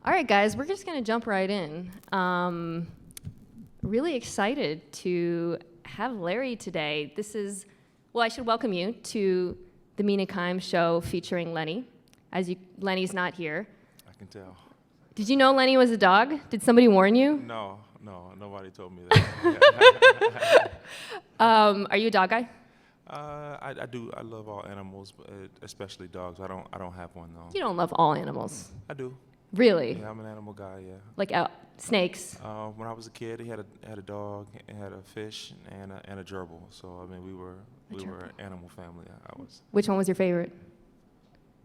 All right, guys, we're just going to jump right in. Really excited to have Larry today. I should welcome you to the Mina show featuring Lenny. Lenny's not here. I can tell. Did you know Lenny was a dog? Did somebody warn you? No, nobody told me that. Are you a dog guy? I do. I love all animals, but especially dogs. I don't have one though. You don't love all animals. I do. Really? Yeah, I'm an animal guy. Yeah. Like snakes? When I was a kid, he had a dog, and had a fish, and a gerbil. So I mean, we were an animal family. I was. Which one was your favorite?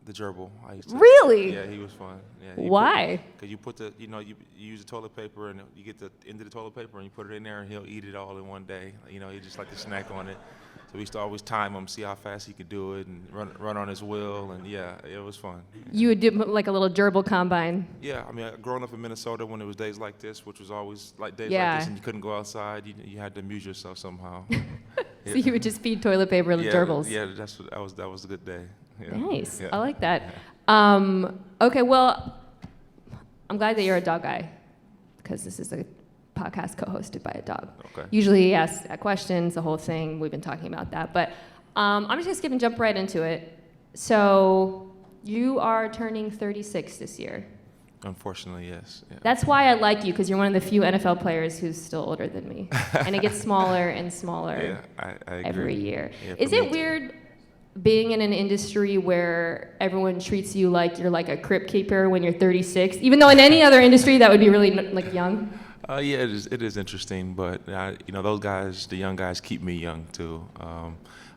The gerbil. I used to. Really? Yeah, he was fun. Yeah. Why? Because you put you use the toilet paper, and you get the end of the toilet paper, and you put it in there, and he'll eat it all in one day. He just like to snack on it. So we used to always time him, see how fast he could do it, and run on his wheel, and yeah, it was fun. You would do like a little gerbil combine. Yeah, I mean, growing up in Minnesota when it was days like this, which was always like days Yeah. like this, and you couldn't go outside, you had to amuse yourself somehow. So you would just feed toilet paper to gerbils. Yeah, that was a good day. Yeah. Nice. Yeah. I like that. Okay, well, I'm glad that you're a dog guy because this is a podcast co-hosted by a dog. Okay. Usually he asks questions, the whole thing. We've been talking about that. But I'm just going to skip and jump right into it. So you are turning 36 this year. Unfortunately, yes. Yeah. That's why I like you, because you're one of the few NFL players who's still older than me. And it gets smaller and smaller I agree. every year. Yeah, Is it weird being in an industry where everyone treats you like you're like a crypt keeper when you're 36, even though in any other industry that would be really like young? Yeah, it is interesting, but those guys, the young guys, keep me young too.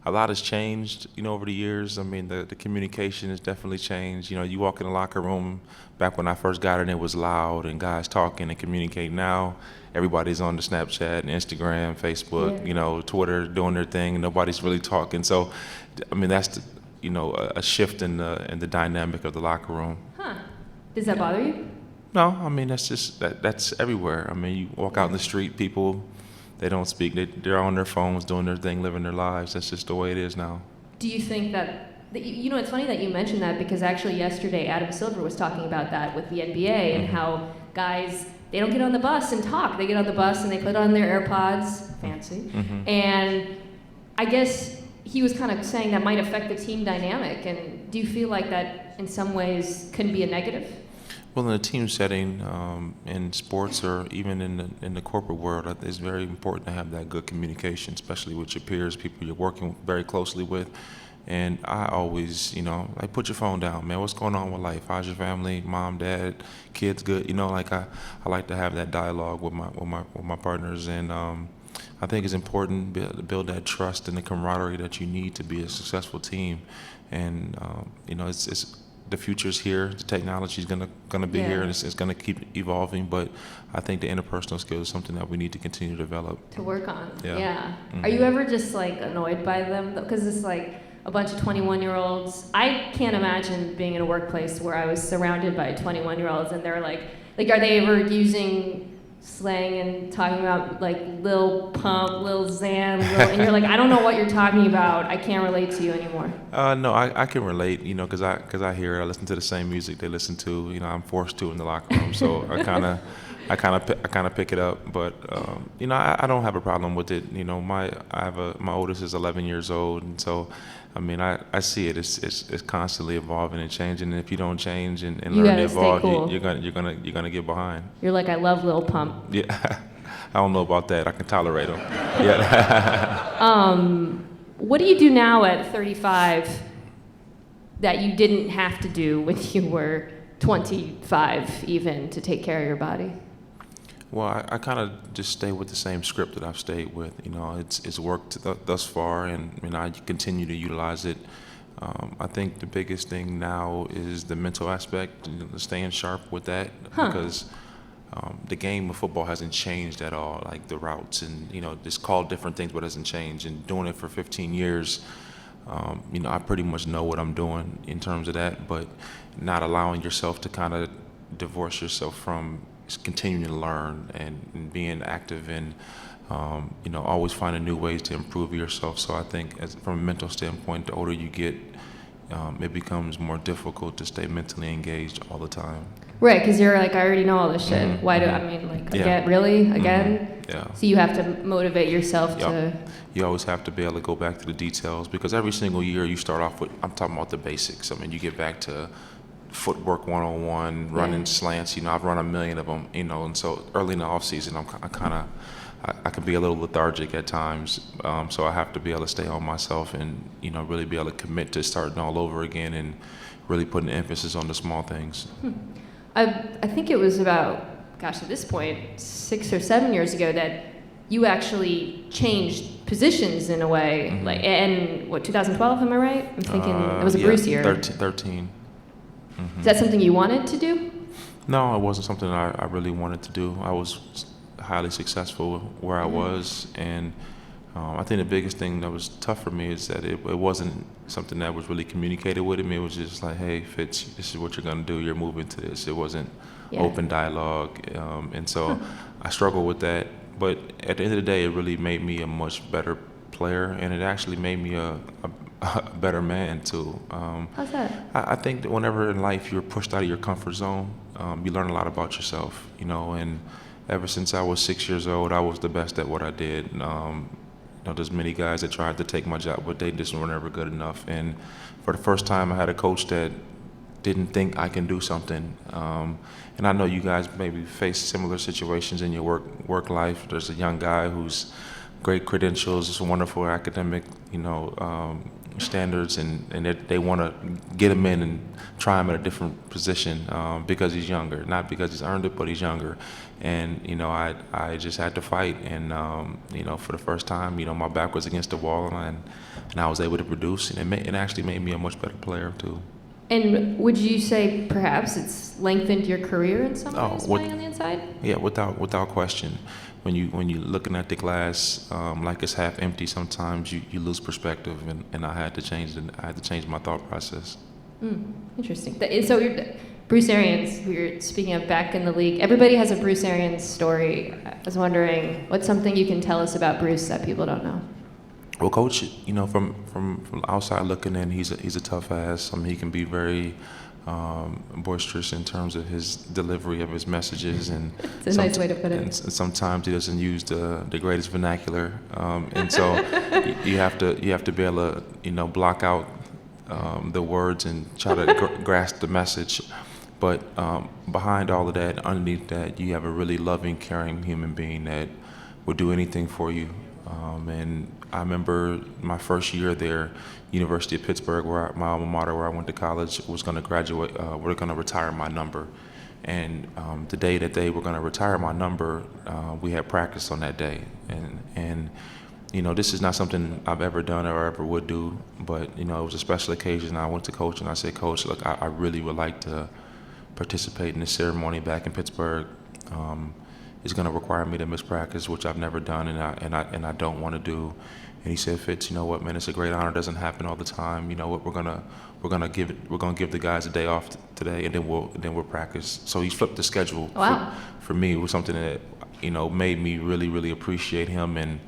A lot has changed, over the years. I mean, the communication has definitely changed. You walk in the locker room. Back when I first got in, it was loud and guys talking and communicating. Now, everybody's on the Snapchat and Instagram, Facebook, Yeah. Twitter, doing their thing, and nobody's really talking. So, I mean, that's a shift in the dynamic of the locker room. Huh. Does that bother you? No, I mean that's everywhere. I mean, you walk out in the street, people, they don't speak. They're on their phones, doing their thing, living their lives. That's just the way it is now. Do you think that it's funny that you mentioned that, because actually yesterday Adam Silver was talking about that with the NBA and how guys, they don't get on the bus and talk. They get on the bus and they put on their AirPods, fancy, and I guess he was kind of saying that might affect the team dynamic. And do you feel like that in some ways can be a negative? Well, in a team setting, in sports or even in the corporate world, it's very important to have that good communication, especially with your peers, people you're working very closely with. And I always, like, put your phone down, man. What's going on with life? How's your family? Mom, dad, kids, good? I like to have that dialogue with my partners, and I think it's important to build that trust and the camaraderie that you need to be a successful team. And it's the future's here. The technology is gonna be here, and it's gonna keep evolving. But I think the interpersonal skills is something that we need to continue to develop. To work on. Yeah. Are you ever just like annoyed by them? Because it's like a bunch of 21-year-olds. I can't imagine being in a workplace where I was surrounded by 21-year-olds and they're like, are they ever using slang and talking about like Lil Pump, Lil Xan, and you're like, I don't know what you're talking about. I can't relate to you anymore. No, I can relate, because I hear it. I listen to the same music they listen to. I'm forced to in the locker room, so I kind of pick it up. But I don't have a problem with it. My oldest is 11 years old, and so I mean I see it. It's constantly evolving and changing. And if you don't change and learn to evolve, cool. you're gonna get behind. You're like, I love Lil Pump. Yeah, I don't know about that. I can tolerate them. Yeah. What do you do now at 35 that you didn't have to do when you were 25 even to take care of your body? Well, I kind of just stay with the same script that I've stayed with. It's worked thus far, and I continue to utilize it. I think the biggest thing now is the mental aspect, staying sharp with that, because the game of football hasn't changed at all. Like the routes and just called different things, but it hasn't changed. And doing it for 15 years, I pretty much know what I'm doing in terms of that, but not allowing yourself to kind of divorce yourself from continuing to learn and being active and always finding new ways to improve yourself. So I think from a mental standpoint, the older you get, it becomes more difficult to stay mentally engaged all the time. Right, because you're like, I already know all this shit. Mm-hmm. Why do I mean, like, Yeah. again, really? Again? Mm-hmm. Yeah. So you have to motivate yourself Yep. to... You always have to be able to go back to the details, because every single year you start off with, I'm talking about the basics. I mean, you get back to footwork 101, running slants. You know, I've run a million of them, you know, and so early in the off season, I can be a little lethargic at times. So I have to be able to stay on myself and, you know, really be able to commit to starting all over again and really putting emphasis on the small things. I think it was about, gosh, at this point, 6 or 7 years ago that you actually changed positions in a way. Mm-hmm. Like, and what, 2012, am I right? I'm thinking it was a Bruce year. 13. Mm-hmm. Is that something you wanted to do? No, it wasn't something I really wanted to do. I was highly successful where I was, and I think the biggest thing that was tough for me is that it wasn't something that was really communicated with him. It was just like, hey, Fitz, this is what you're going to do. You're moving to this. It wasn't open dialogue, and so I struggled with that. But at the end of the day, it really made me a much better player, and it actually made me a better man too. How's that? I think that whenever in life you're pushed out of your comfort zone, you learn a lot about yourself, you know, and ever since I was 6 years old, I was the best at what I did. You know, there's many guys that tried to take my job, but they just were never good enough. And for the first time, I had a coach that didn't think I can do something. And I know you guys maybe face similar situations in your work life. There's a young guy who's great credentials, just wonderful academic, you know, standards, and they want to get him in and try him at a different position because he's younger, not because he's earned it, but he's younger. And you know, I just had to fight, and you know, for the first time, you know, my back was against the wall, and I was able to produce, and it actually made me a much better player too. And would you say perhaps it's lengthened your career in some ways, playing on the inside? Yeah, without question. When you're looking at the glass like it's half empty, sometimes you lose perspective, and I had to change my thought process. Interesting. So Bruce Arians, who you're speaking of back in the league, everybody has a Bruce Arians story. I was wondering, what's something you can tell us about Bruce that people don't know? Well, Coach, you know, from outside looking in, he's a tough ass. I mean, he can be very boisterous in terms of his delivery of his messages, and it's a nice way to put it. And sometimes he doesn't use the greatest vernacular, and so you have to be able to, you know, block out the words and try to grasp the message. But behind all of that, underneath that, you have a really loving, caring human being that will do anything for you. And I remember my first year there, University of Pittsburgh, my alma mater, where I went to college, was going to graduate. We're going to retire my number, and the day that they were going to retire my number, we had practice on that day. And you know, this is not something I've ever done or ever would do, but you know, it was a special occasion. I went to Coach and I said, Coach, look, I really would like to participate in this ceremony back in Pittsburgh. It's going to require me to miss practice, which I've never done, and I don't want to do. And he said, Fitz, you know what, man, it's a great honor. It doesn't happen all the time. You know what, we're gonna give the guys a day off today, and then we'll practice. So he flipped the schedule. Wow. For me. It was something that, you know, made me really, really appreciate him, and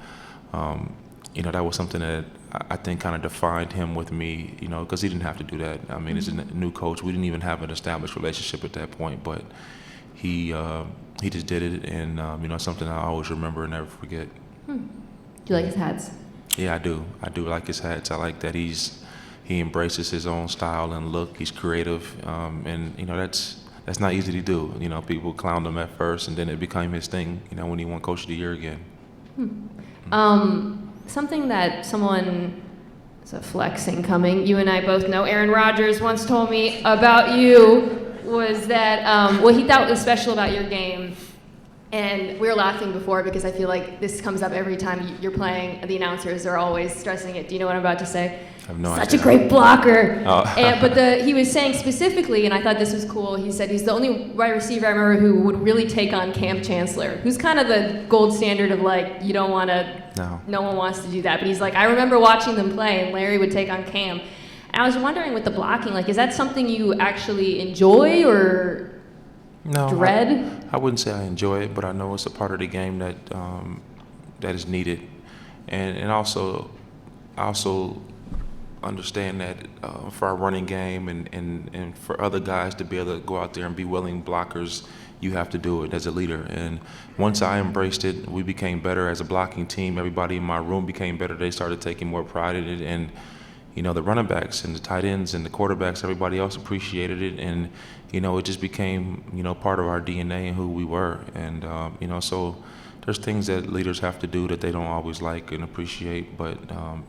you know, that was something that I think kind of defined him with me. You know, because he didn't have to do that. I mean, as a new coach, we didn't even have an established relationship at that point, but he just did it, and you know, something I always remember and never forget. Do you like his hats? Yeah, I do. I do like his hats. I like that he embraces his own style and look. He's creative, and you know, that's not easy to do. You know, people clowned him at first, and then it became his thing. You know, when he won Coach of the Year again. Something that someone, it's a flexing coming, you and I both know, Aaron Rodgers once told me about you, was that what he thought was special about your game. And we were laughing before because I feel like this comes up every time you're playing. The announcers are always stressing it. Do you know what I'm about to say? I have no Such idea. a great blocker. Oh. But he was saying specifically, and I thought this was cool, he said he's the only wide receiver I remember who would really take on Cam Chancellor, who's kind of the gold standard of like, you don't want to, no one wants to do that. But he's like, I remember watching them play, and Larry would take on Cam. And I was wondering with the blocking, like, is that something you actually enjoy or dread? I wouldn't say I enjoy it, but I know it's a part of the game that that is needed, and also understand that for our running game and for other guys to be able to go out there and be willing blockers, you have to do it as a leader. And once I embraced it, we became better as a blocking team. Everybody in my room became better. They started taking more pride in it. And, the running backs and the tight ends and the quarterbacks, everybody else appreciated it. And, it just became, part of our DNA and who we were. And, so there's things that leaders have to do that they don't always like and appreciate, but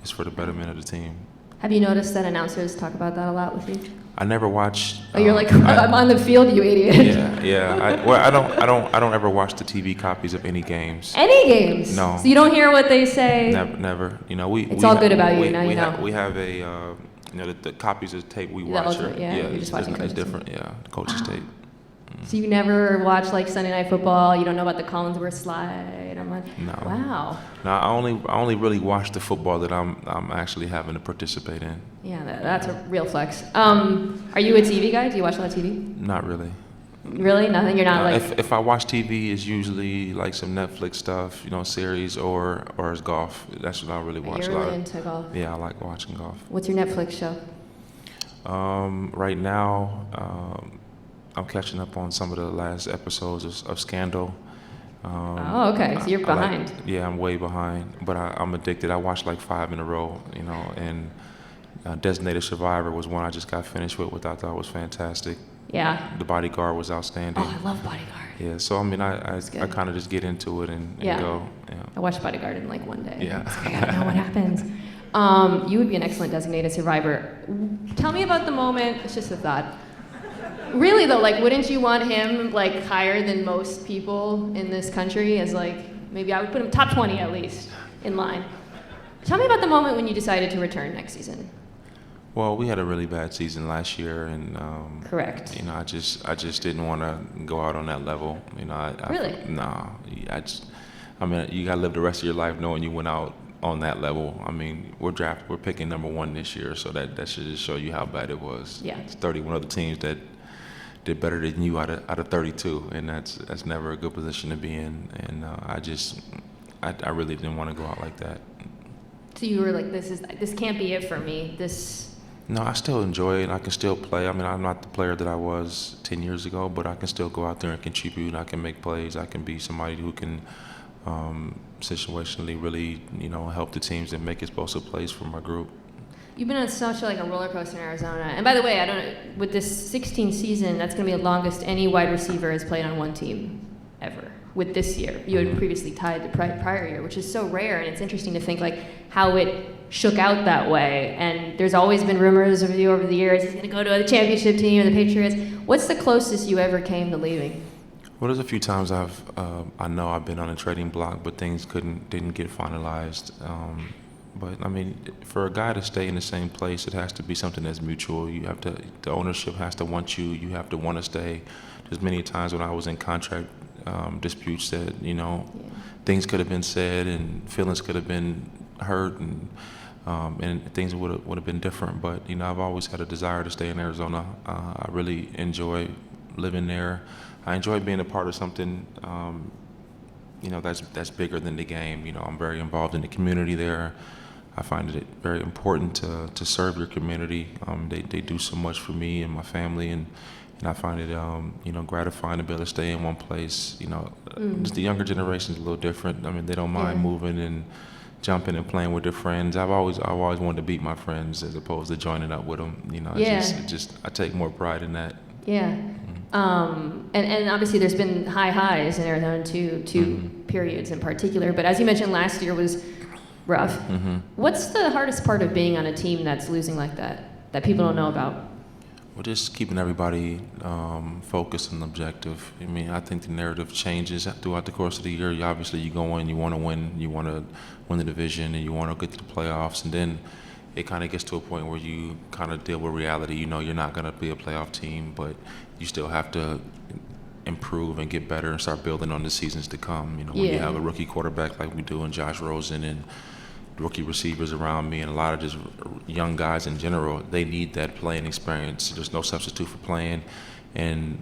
it's for the betterment of the team. Have you noticed that announcers talk about that a lot with you? I never watch. Oh, you're like, I'm on the field, you idiot. Yeah. I don't ever watch the TV copies of any games. Any games? No. So you don't hear what they say? Never. It's all good about you. Now you know. We have a, the copies of tape we watch. Ultimate, you just watch it's different. Yeah, the coach's tape. So you never watch like Sunday Night Football? You don't know about the Collinsworth slide? No. Wow. No, I only really watch the football that I'm actually having to participate in. Yeah, that's a real flex. Are you a TV guy? Do you watch a lot of TV? Not really. Really? Nothing? You're not like. If I watch TV, it's usually like some Netflix stuff, series or it's golf. That's what I really watch. You're really into golf. Yeah, I like watching golf. What's your Netflix show? Right now. I'm catching up on some of the last episodes of Scandal. Okay. So you're behind. I'm way behind, but I'm addicted. I watched like 5 in a row, and Designated Survivor was one I just got finished with, which I thought was fantastic. Yeah. The Bodyguard was outstanding. Oh, I love Bodyguard. Yeah, so I kind of just get into it and go. Yeah. I watched Bodyguard in like one day. Yeah. I gotta know what happens. You would be an excellent Designated Survivor. Tell me about the moment. It's just a thought. Really though, like, wouldn't you want him like higher than most people in this country? As like, maybe I would put him top 20 at least in line. Tell me about the moment when you decided to return next season. Well, we had a really bad season last year, and correct. I just didn't want to go out on that level. Really? No, you gotta live the rest of your life knowing you went out on that level. We're picking number 1 this year, so that should just show you how bad it was. Yeah. It's 31 other teams that did better than you out of 32, and that's never a good position to be in. And I really didn't want to go out like that. So you were like, this can't be it for me. No, I still enjoy it. I can still play. I'm not the player that I was 10 years ago, but I can still go out there and contribute. I can make plays. I can be somebody who can situationally really, help the teams and make explosive plays for my group. You've been on such a roller coaster in Arizona. And by the way, with this 16 season, that's going to be the longest any wide receiver has played on one team ever. With this year, you had previously tied the prior year, which is so rare. And it's interesting to think how it shook out that way. And there's always been rumors of you over the years. He's going to go to the championship team or the Patriots. What's the closest you ever came to leaving? Well, there's a few times I know I've been on a trading block, but things didn't get finalized. But for a guy to stay in the same place, it has to be something that's mutual. The ownership has to want you. You have to want to stay. There's many times when I was in contract disputes that things could have been said and feelings could have been hurt and things would have been different. But I've always had a desire to stay in Arizona. I really enjoy living there. I enjoy being a part of something. That's bigger than the game. I'm very involved in the community there. I find it very important to serve your community. They do so much for me and my family, and I find it gratifying to be able to stay in one place. Just the younger generation is a little different. They don't mind moving and jumping and playing with their friends. I've always wanted to beat my friends as opposed to joining up with them. I take more pride in that. Yeah. And obviously there's been high highs in Arizona two periods in particular, but as you mentioned, last year was rough. What's the hardest part of being on a team that's losing like that people don't know about? Well, just keeping everybody focused and objective. I think the narrative changes throughout the course of the year. Obviously you go in, you want to win the division, and you want to get to the playoffs, and then it kind of gets to a point where you kind of deal with reality. You're not going to be a playoff team, but you still have to improve and get better and start building on the seasons to come. When you have a rookie quarterback like we do in Josh Rosen and rookie receivers around me and a lot of just young guys in general, they need that playing experience. There's no substitute for playing. And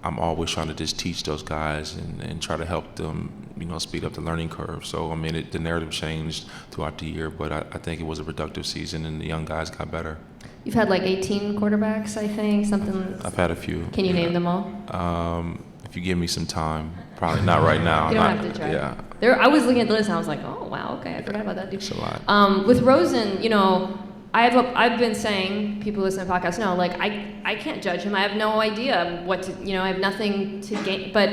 I'm always trying to just teach those guys and try to help them, speed up the learning curve. So, I mean, the narrative changed throughout the year, but I think it was a productive season, and the young guys got better. You've had like 18 quarterbacks, I think, something. I've had a few. Can you name them all? If you give me some time, probably not right now. You don't have to try. Yeah. I was looking at the list and I was like, oh wow, okay, I forgot about that dude. It's a lot. With Rosen, I've been saying, people listen to podcasts know, like I can't judge him. I have no idea what to, I have nothing to gain. But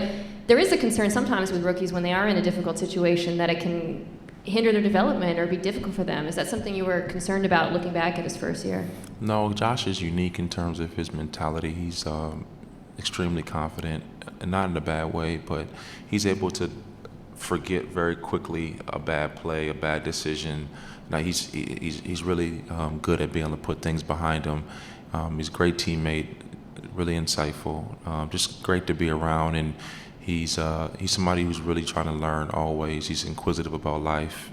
there is a concern sometimes with rookies when they are in a difficult situation that it can hinder their development or be difficult for them. Is that something you were concerned about looking back at his first year? No, Josh is unique in terms of his mentality. He's extremely confident, and not in a bad way, but he's able to forget very quickly a bad play, a bad decision. Now he's really good at being able to put things behind him. He's a great teammate, really insightful, just great to be around, and he's somebody who's really trying to learn always. He's inquisitive about life,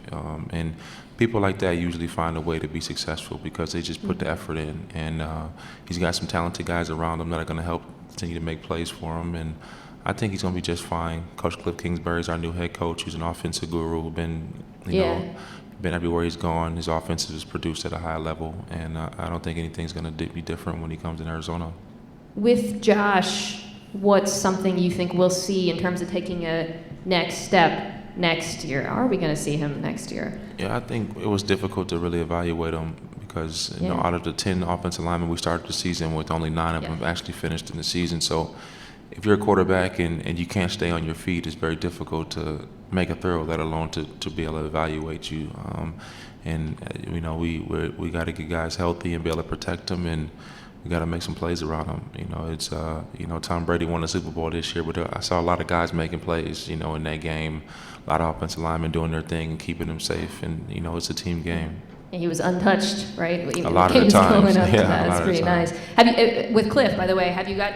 and people like that usually find a way to be successful because they just put the effort in. And he's got some talented guys around him that are going to help continue to make plays for him, and I think he's going to be just fine. Coach Cliff Kingsbury is our new head coach, who's an offensive guru, been everywhere he's gone. His offense is produced at a high level, and I don't think anything's going to be different when he comes in Arizona. With Josh, what's something you think we'll see in terms of taking a next step next year? Are we going to see him next year? Yeah, I think it was difficult to really evaluate him because out of the 10 offensive linemen we started the season with, only 9 of them actually finished in the season. So if you're a quarterback and you can't stay on your feet, it's very difficult to make a throw, let alone to be able to evaluate you. We got to get guys healthy and be able to protect them, and we got to make some plays around them. It's Tom Brady won the Super Bowl this year, but I saw a lot of guys making plays, in that game. A lot of offensive linemen doing their thing and keeping them safe, and it's a team game. And he was untouched, right? A lot of the times. That's pretty nice. Have you, with Cliff, by the way, have you got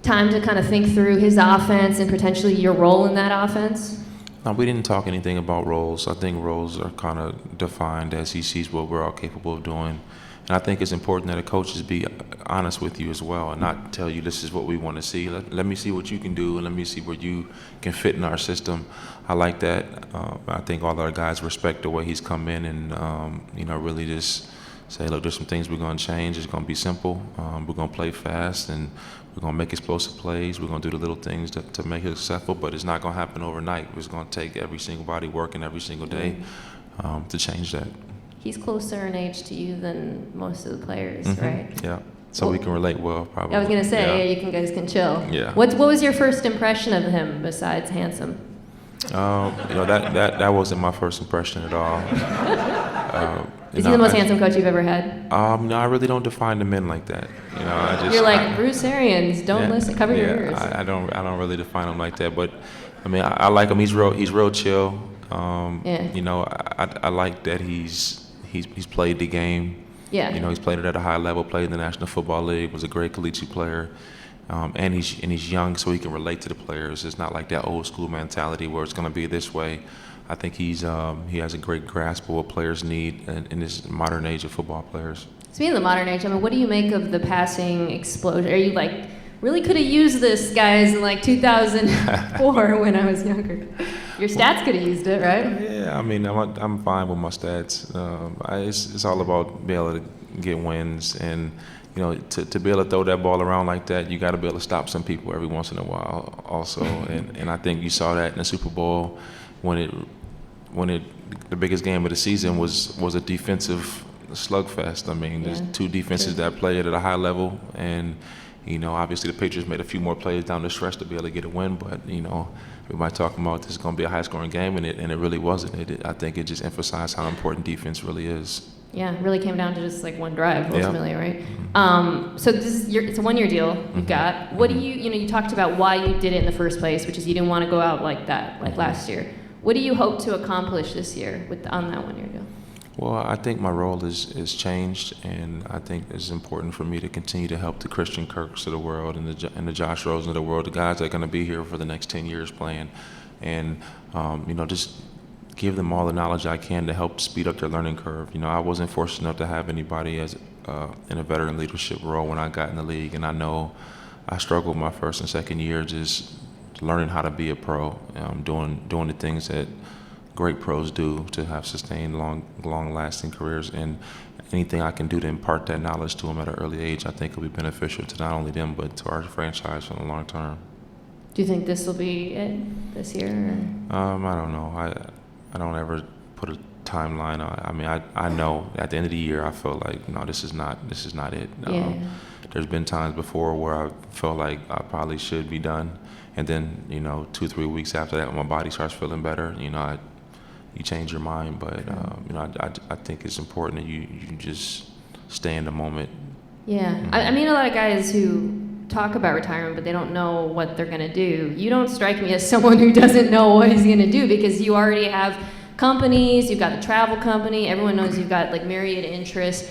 time to kind of think through his offense and potentially your role in that offense? No, we didn't talk anything about roles. I think roles are kind of defined as he sees what we're all capable of doing. And I think it's important that a coach just be honest with you as well and not tell you this is what we want to see. Let me see what you can do, and let me see where you can fit in our system. I like that. I think all our guys respect the way he's come in and, really just say, look, there's some things we're going to change. It's going to be simple. We're going to play fast, and we're going to make explosive plays. We're going to do the little things to make it successful, but it's not going to happen overnight. It's going to take every single body working every single day to change that. He's closer in age to you than most of the players, right? Yeah. So we can relate well, probably. I was going to say, you guys can chill. Yeah. What was your first impression of him besides handsome? That wasn't my first impression at all. Is he the most handsome coach you've ever had? No, I really don't define the men like that. You're like Bruce Arians. Don't listen. Cover your ears. I don't really define him like that. But I mean, I like him. He's real chill. I like that he's played the game. Yeah. He's played it at a high level. Played in the National Football League. Was a great collegiate player. And he's young, so he can relate to the players. It's not like that old school mentality where it's going to be this way. I think he has a great grasp of what players need in this modern age of football players. Speaking of the modern age, I mean, what do you make of the passing explosion? Are you like, really could have used this, guys, in like 2004 when I was younger? Your stats could have used it, right? Yeah, I mean, I'm fine with my stats. It's all about being able to get wins, and to be able to throw that ball around like that, you got to be able to stop some people every once in a while, also. And I think you saw that in the Super Bowl when the biggest game of the season was a defensive slugfest. I mean, there's two defenses that played at a high level, and obviously the Patriots made a few more plays down the stretch to be able to get a win, but we might talk about this is going to be a high-scoring game, and it really wasn't. I think it just emphasized how important defense really is. Yeah, it really came down to just like one drive ultimately, right? So it's a one-year deal you've got. What do you talked about why you did it in the first place, which is you didn't want to go out like that, like last year. What do you hope to accomplish this year on that one-year deal? Well, I think my role is changed, and I think it's important for me to continue to help the Christian Kirks of the world and the Josh Rosen of the world, the guys that are going to be here for the next 10 years playing, and just give them all the knowledge I can to help speed up their learning curve. I wasn't fortunate enough to have anybody in a veteran leadership role when I got in the league, and I know I struggled my first and second year just learning how to be a pro, doing the things that great pros do to have sustained, long-lasting careers. And anything I can do to impart that knowledge to them at an early age, I think will be beneficial to not only them, but to our franchise for the long term. Do you think this will be it this year? Or? I don't know. I don't ever put a timeline on it. I mean, I know at the end of the year, I feel like, no, this is not it. Yeah. There's been times before where I felt like I probably should be done. And then, 2-3 weeks after that, when my body starts feeling better, you change your mind. But, I think it's important that you just stay in the moment. Yeah. Mm-hmm. I mean, a lot of guys who talk about retirement, but they don't know what they're going to do. You don't strike me as someone who doesn't know what he's going to do, because you already have companies, you've got the travel company, everyone knows you've got like myriad interests.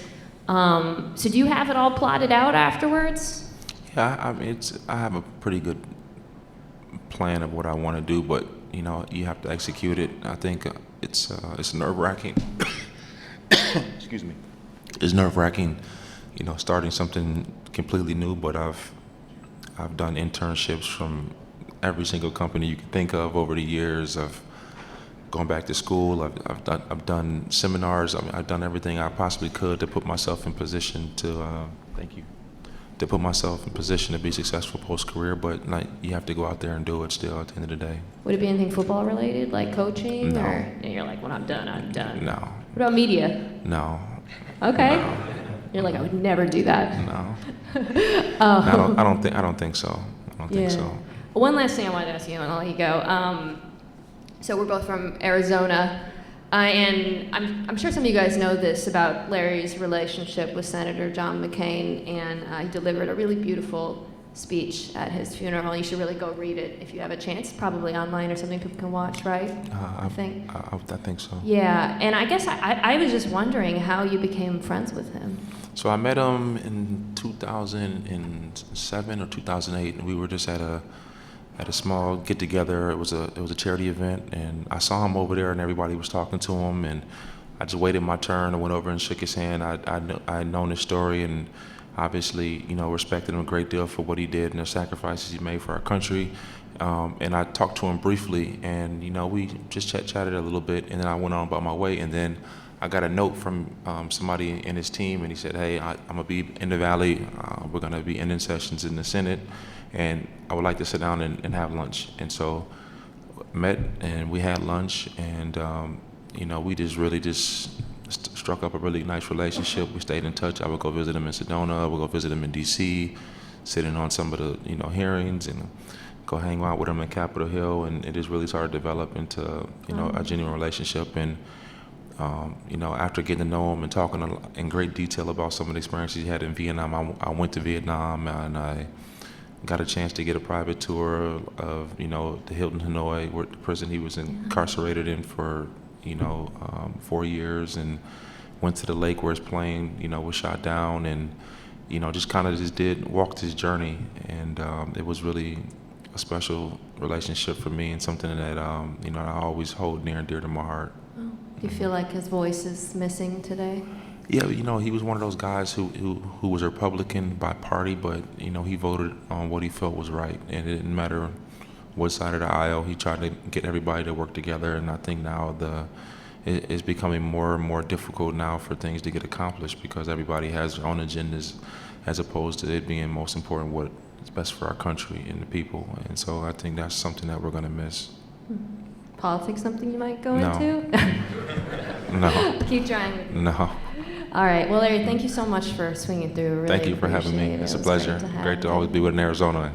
So do you have it all plotted out afterwards? Yeah, I mean, I have a pretty good plan of what I want to do, but you have to execute it. I think it's nerve-wracking. Excuse me. It's nerve-wracking, starting something completely new. But I've done internships from every single company you can think of over the years. Of going back to school, I've done seminars. I mean, I've done everything I possibly could to put myself in position to to put myself in position to be successful post-career, but you have to go out there and do it still at the end of the day. Would it be anything football related, like coaching? No. And you're like, when I'm done, I'm done. No. What about media? No. Okay. No. You're like, I would never do that. No. Oh. I don't think so. I don't think so. Well, one last thing I wanted to ask you, and I'll let you go. So we're both from Arizona. And I'm sure some of you guys know this about Larry's relationship with Senator John McCain, and he delivered a really beautiful speech at his funeral. You should really go read it if you have a chance. Probably online or something people can watch, right? I think. I think so. Yeah, and I guess I was just wondering how you became friends with him. So I met him in 2007 or 2008, and we were just at a small get together. It was a charity event, and I saw him over there, and everybody was talking to him, and I just waited my turn. I went over and shook his hand. I had known his story, and obviously, respected him a great deal for what he did and the sacrifices he made for our country. And I talked to him briefly, and we just chatted a little bit, and then I went on about my way. And then I got a note from somebody in his team, and he said, "Hey, I'm gonna be in the Valley. We're gonna be ending sessions in the Senate, and I would like to sit down and have lunch." And so met, and we had lunch, and we just struck up a really nice relationship. We stayed in touch. I would go visit him in Sedona. I would go visit him in D.C., sit in on some of the hearings, and go hang out with him in Capitol Hill. And it just really started to develop into a genuine relationship. And after getting to know him and talking in great detail about some of the experiences he had in Vietnam, I went to Vietnam, and I got a chance to get a private tour of the Hilton Hanoi, where the prison he was incarcerated in for 4 years, and went to the lake where his plane was shot down, and just kind of walked his journey. And it was really a special relationship for me, and something that I always hold near and dear to my heart. Oh. Do you feel like his voice is missing today? Yeah, he was one of those guys who was a Republican by party, but he voted on what he felt was right, and it didn't matter what side of the aisle. He tried to get everybody to work together, and I think now it's becoming more and more difficult now for things to get accomplished, because everybody has their own agendas, as opposed to it being most important what is best for our country and the people. And so I think that's something that we're going to miss. Politics something you might go No. into? No. Keep trying. No. All right. Well, Larry, thank you so much for swinging through. Really Thank you for having me. appreciate it. It's It a was pleasure. great to have Great to you. always be with an Arizona.